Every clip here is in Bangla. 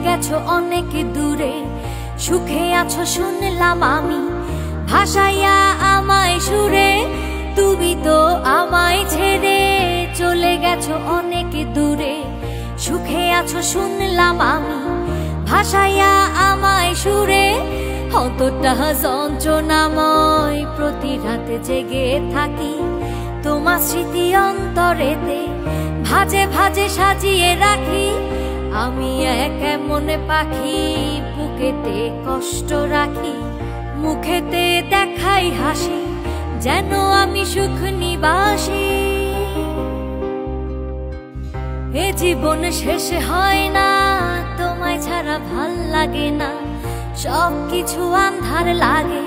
গেছো অনেক দূরে, সুখে আছো শুনলাম আমি, ভাসাইয়া আমায় সুরে। তুমি তো আমায় ছেড়ে চলে গেছো অনেক দূরে, সুখে আছো শুনলাম আমি, ভাসাইয়া আমায় সুরে। অতটা যন্ত্রণাময় প্রতি রাতে জেগে থাকি, তোমার স্মৃতি অন্তরেতে ভাজে ভাজে সাজিয়ে রাখি। আমি এক এমন পাখি, বুকেতে কষ্ট রাখি, মুখেতে দেখাই হাসি, যেন আমি সুখ নিবাসী। এ জীবন শেষ হয় না, তোমায় ছাড়া ভাল লাগে না, সব কিছু আন্ধার লাগে,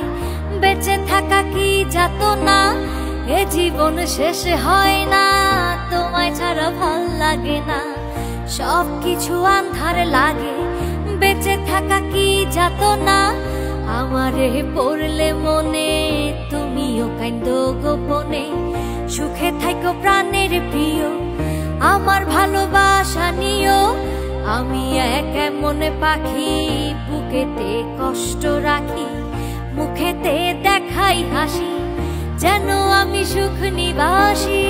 বেঁচে থাকা কি যাতনা। এ জীবন শেষ হয় না, তোমায় ছাড়া ভাল লাগে না, সব কিছু আন্ধার লাগে, বেঁচে থাকা কি যাতনা। আমারে পড়লে মনে তুমিও কাঁদো গোপনে, সুখে থাকো প্রাণের প্রিয়, আমার ভালোবাসা নিও। আমি এক এমন পাখি, বুকেতে কষ্ট রাখি, মুখেতে দেখাই হাসি, যেন আমি সুখ নিবাসী।